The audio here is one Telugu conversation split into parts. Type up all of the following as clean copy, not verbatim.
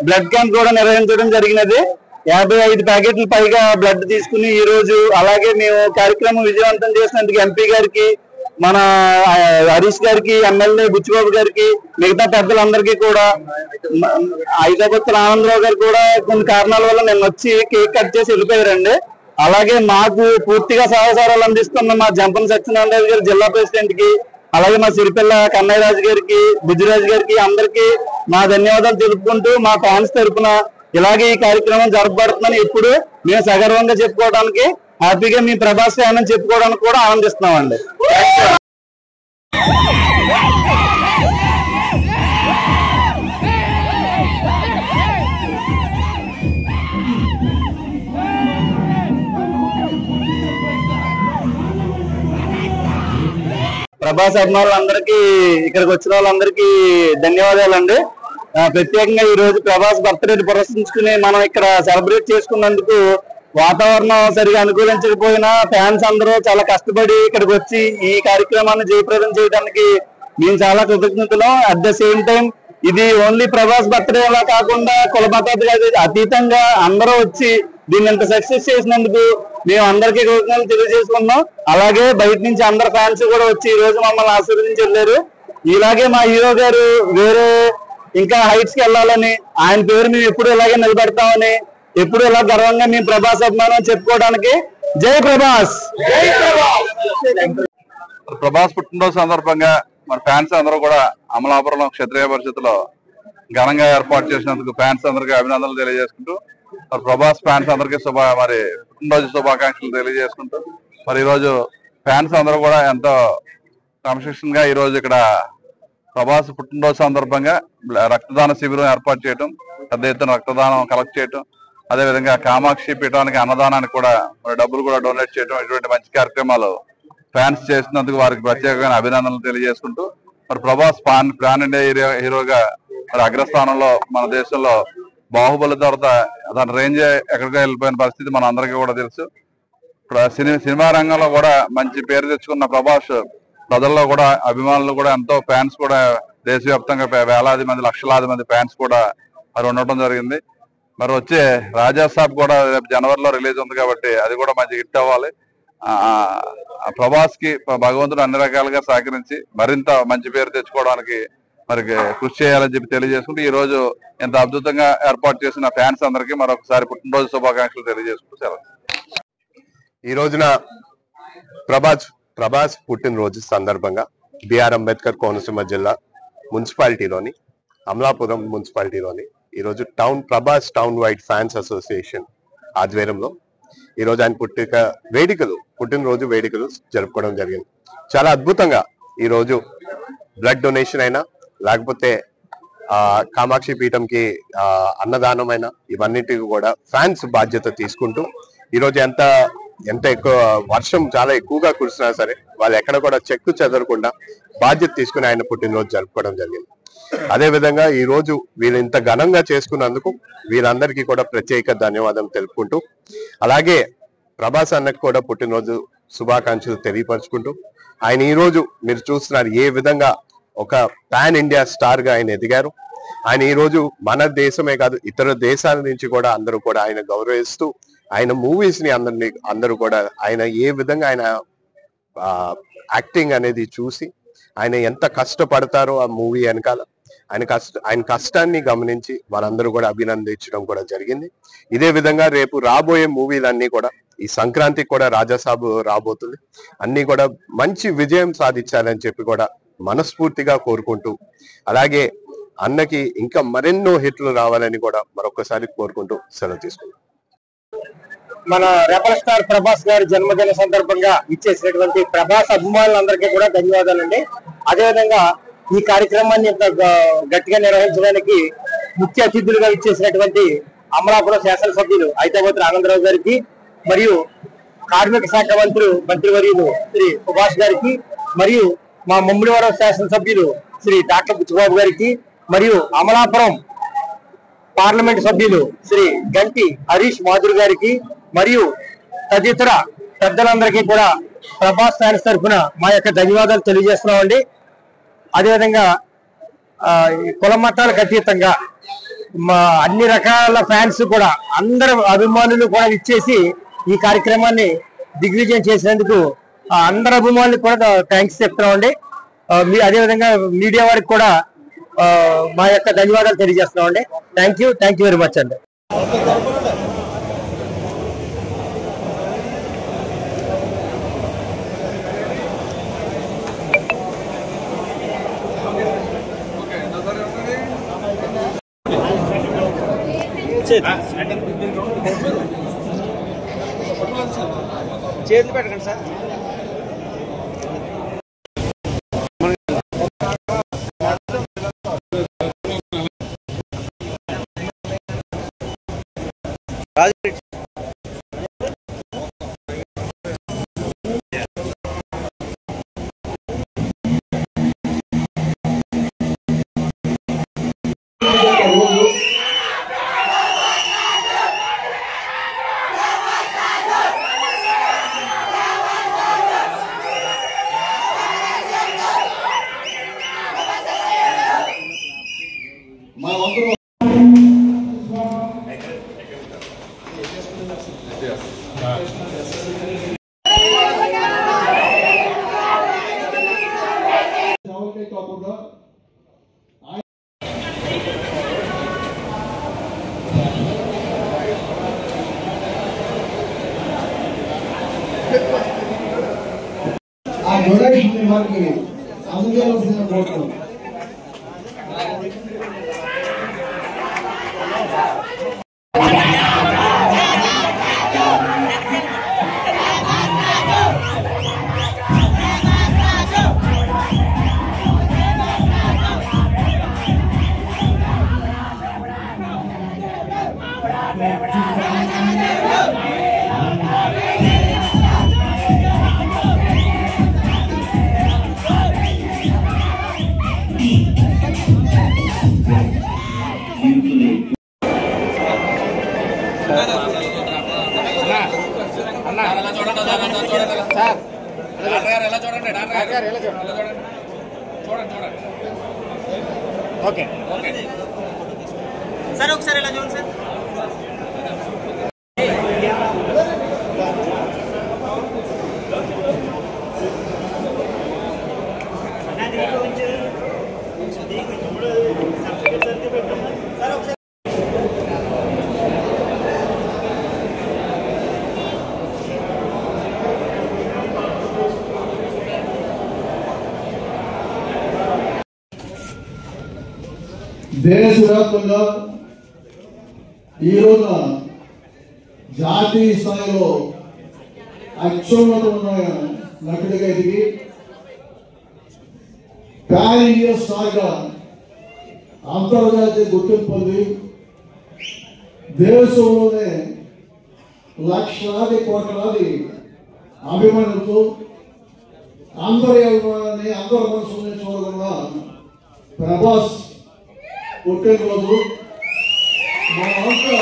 బ్లడ్ క్యాంప్ కూడా నిర్వహించడం జరిగినది. 55 ప్యాకెట్ల పైగా బ్లడ్ తీసుకుని ఈ రోజు అలాగే మేము కార్యక్రమం విజయవంతం చేసినందుకు ఎంపీ గారికి, మన హరీష్ గారికి, ఎమ్మెల్యే బుచ్చిబాబు గారికి, మిగతా పెద్దలందరికీ కూడా, ఐదాపత్తుల ఆనందరావు గారు కూడా కొన్ని కారణాల వల్ల నిన్న వచ్చి కేక్ కట్ చేసి వెళ్ళిపోయారండి. అలాగే మాకు పూర్తిగా సహకారాలు అందిస్తున్న మా జంపన సత్యనారాయణ గారు జిల్లా ప్రెసిడెంట్ కి, అలాగే మా సిరిపిల్ల కన్నయ్యరాజు గారికి, బుజ్జిరాజు గారికి అందరికీ మా ధన్యవాదాలు తెలుపుకుంటూ మా ఫ్యాన్స్ తరఫున ఇలాగే ఈ కార్యక్రమం జరపబడుతుందని ఇప్పుడు మేము సగర్వంగా చెప్పుకోవడానికి, హ్యాపీగా మీ ప్రభాస్ ఫ్యాన్ అని చెప్పుకోవడానికి కూడా ఆనందిస్తున్నామండి. ప్రభాస్ అభిమానులందరికీ, ఇక్కడికి వచ్చిన వాళ్ళందరికీ ధన్యవాదాలండి. ప్రత్యేకంగా ఈ రోజు ప్రభాస్ బర్త్డే పురస్కరించుకుని మనం ఇక్కడ సెలబ్రేట్ చేసుకున్నందుకు వాతావరణం సరిగా అనుకూలించకపోయినా ఫ్యాన్స్ అందరూ చాలా కష్టపడి ఇక్కడికి వచ్చి ఈ కార్యక్రమాన్ని జయప్రదం చేయడానికి మేము చాలా కృతజ్ఞతలు. అట్ ద సేమ్ టైం ఇది ఓన్లీ ప్రభాస్ బర్త్డే అలా కాకుండా కుల మతాలకు అతీతంగా అందరూ వచ్చి దీన్ని ఇంత సక్సెస్ చేసినందుకు మేము అందరికీ కృతజ్ఞతలు తెలియజేసుకున్నాం. అలాగే బయట నుంచి అందరు ఫ్యాన్స్ కూడా వచ్చి ఈ రోజు మమ్మల్ని ఆశీర్వదించి వెళ్ళారు. ఇలాగే మా హీరో గారు వేరే ఇంకా హైట్స్ కి వెళ్ళాలని, ఆయన పేరు మేము ఎప్పుడు ఇలాగే నిలబెడతామని, ఎప్పుడు ఇలా గర్వంగా మేము ప్రభాస్ అభిమానం చెప్పుకోవడానికి జై ప్రభాస్. ప్రభాస్ పుట్టినరోజు సందర్భంగా మన ఫ్యాన్స్ అందరూ కూడా అమలాపురం క్షత్రియ పరిషత్తులో ఘనంగా ఏర్పాటు చేసినందుకు ఫ్యాన్స్ అందరికీ అభినందనలు తెలియజేసుకుంటూ, మరి ప్రభాస్ ఫ్యాన్స్ అందరికీ మరి పుట్టినరోజు శుభాకాంక్షలు తెలియజేసుకుంటూ, మరి ఈరోజు ఫ్యాన్స్ అందరూ కూడా ఎంతో క్రమశిక్షణగా ఈరోజు ఇక్కడ ప్రభాస్ పుట్టినరోజు సందర్భంగా రక్తదాన శిబిరం ఏర్పాటు చేయడం, పెద్ద ఎత్తున రక్తదానం కలెక్ట్ చేయడం, అదేవిధంగా కామాక్షి పీఠానికి అన్నదానానికి కూడా మరి డబ్బులు కూడా డొనేట్ చేయడం, ఇటువంటి మంచి కార్యక్రమాలు ఫ్యాన్స్ చేసినందుకు వారికి ప్రత్యేకమైన అభినందనలు తెలియజేసుకుంటూ, మరి ప్రభాస్ పాన్ ఇండియా హీరోగా మరి అగ్రస్థానంలో మన దేశంలో బాహుబలి తర్వాత దాని రేంజ్ ఎక్కడికో వెళ్ళిపోయిన పరిస్థితి మన అందరికీ కూడా తెలుసు. సినిమా రంగంలో కూడా మంచి పేరు తెచ్చుకున్న ప్రభాస్ ప్రజల్లో కూడా అభిమానులు కూడా ఎంతో ఫ్యాన్స్ కూడా దేశవ్యాప్తంగా వేలాది మంది లక్షలాది మంది ఫ్యాన్స్ కూడా మరి ఉండటం జరిగింది. మరి వచ్చే రాజా సాబ్ కూడా రేపు జనవరిలో రిలీజ్ ఉంది కాబట్టి అది కూడా మంచి హిట్ అవ్వాలి. ప్రభాస్ కి భగవంతుడు అన్ని రకాలుగా సహకరించి మరింత మంచి పేరు తెచ్చుకోవడానికి మరి కృషి చేయాలని చెప్పి తెలియజేసుకుంటూ ఈ రోజు ఎంత అద్భుతంగా ఏర్పాటు చేసిన ఫ్యాన్స్ అందరికీ మరొకసారి పుట్టినరోజు శుభాకాంక్షలు తెలియజేసుకుంటూ సెలవు. ఈ రోజున ప్రభాస్ పుట్టినరోజు సందర్భంగా బిఆర్ అంబేద్కర్ కోనసీమ జిల్లా మున్సిపాలిటీలోని అమలాపురం మున్సిపాలిటీలోని ఈరోజు Prabhas town wide fans association ఆధ్వర్యంలో ఈరోజు ఆయన పుట్టినరోజు వేడుకలు జరుపుకోవడం జరిగింది. చాలా అద్భుతంగా ఈరోజు బ్లడ్ డొనేషన్ అయినా లేకపోతే కామాక్షి పీఠంకి అన్నదానం అయినా ఇవన్నిటికి కూడా ఫ్యాన్స్ బాధ్యత తీసుకుంటూ ఈరోజు ఎంత ఎక్కువ వర్షం చాలా ఎక్కువగా కురిసినా సరే వాళ్ళు ఎక్కడ కూడా చెక్కు చెదరకుండా బాధ్యత తీసుకుని ఆయన పుట్టినరోజు జరుపుకోవడం జరిగింది. అదే విధంగా ఈ రోజు వీళ్ళు ఇంత ఘనంగా చేసుకున్నందుకు వీరందరికీ కూడా ప్రత్యేక ధన్యవాదాలు తెలుపుకుంటూ, అలాగే ప్రభాస్ అన్నకు కూడా పుట్టినరోజు శుభాకాంక్షలు తెలియపరుచుకుంటూ, ఆయన ఈ రోజు మీరు చూస్తున్నారు ఏ విధంగా ఒక పాన్ ఇండియా స్టార్ గా ఆయన ఎదిగారు. ఆయన ఈ రోజు మన దేశమే కాదు ఇతర దేశాల నుంచి కూడా అందరూ కూడా ఆయన గౌరవిస్తూ ఆయన మూవీస్ ని అందరూ కూడా ఆయన ఏ విధంగా ఆయన యాక్టింగ్ అనేది చూసి ఆయన ఎంత కష్టపడతారో ఆ మూవీ వెనకాల ఆయన కష్టాన్ని గమనించి వారందరూ కూడా అభినందించడం కూడా జరిగింది. ఇదే విధంగా రేపు రాబోయే మూవీలన్నీ కూడా ఈ సంక్రాంతికి కూడా రాజాసాబు రాబోతుంది, అన్ని కూడా మంచి విజయం సాధించాలని చెప్పి కూడా మనస్ఫూర్తిగా కోరుకుంటూ, అలాగే అన్నకి ఇంకా మరెన్నో హిట్లు రావాలని కూడా మరొకసారి కోరుకుంటూ సెలవు తీసుకుంటాం. మన రెబల్ స్టార్ ప్రభాస్ గారి జన్మదిన సందర్భంగా ఇచ్చేసినటువంటి ప్రభాస్ అభిమానులందరికీ కూడా ధన్యవాదాలండి. అదేవిధంగా ఈ కార్యక్రమాన్ని ఇంత గట్టిగా నిర్వహించడానికి ముఖ్య అతిథులుగా ఇచ్చేసినటువంటి అమలాపురం శాసనసభ్యులు ఐతావత్రి ఆనందరావు గారికి, మరియు కార్మిక శాఖ మంత్రివర్యులు శ్రీ సుభాష్ గారికి, మరియు మా ముమ్మిడివరం శాసనసభ్యులు శ్రీ డాక్టర్ బుచ్చిబాబు గారికి, మరియు అమలాపురం పార్లమెంట్ సభ్యులు శ్రీ గంటి హరీష్ మాధురి గారికి, మరియు తదితర పెద్దలందరికీ కూడా ప్రభాస్ ఫ్యాన్స్ తరఫున మా యొక్క ధన్యవాదాలు తెలియజేస్తున్నామండి. అదేవిధంగా కుల మతాలకు అతీతంగా అన్ని రకాల ఫ్యాన్స్ కూడా అందరు అభిమానులు కూడా ఇచ్చేసి ఈ కార్యక్రమాన్ని దిగ్విజయం చేసినందుకు అందరు అభిమానులకు కూడా థ్యాంక్స్ చెప్తున్నామండి. అదేవిధంగా మీడియా వారికి కూడా మా యొక్క ధన్యవాదాలు తెలియజేస్తున్నామండి. థ్యాంక్ యూ వెరీ మచ్ అండి. చేతులు పెట్టకండి సార్. ఆ డొనేషన్ మనకి అందజేయాల్సిన కోరుతున్నాం. ఓకే సార్ ఒకసారి ఎలా చూడండి సార్. దేశవ్యాప్తంగా ఈ రోజున జాతీయ స్థాయిలో అత్యున్నతమైన నటుడిగా ఎదిగి పాన్ ఇండియా స్థాయిగా అంతర్జాతీయ గుర్తింపు పొంది దేశంలోనే లక్షలాది కోట్లాది అభిమానులతో అందరి అభిమానాన్ని అందరి మనసుని చూడకుండా ప్రభాస్ పుట్టినరోజు మనమంతా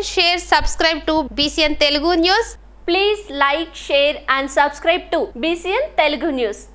share, subscribe to BCN Telugu News. Please like, share and subscribe to BCN Telugu News.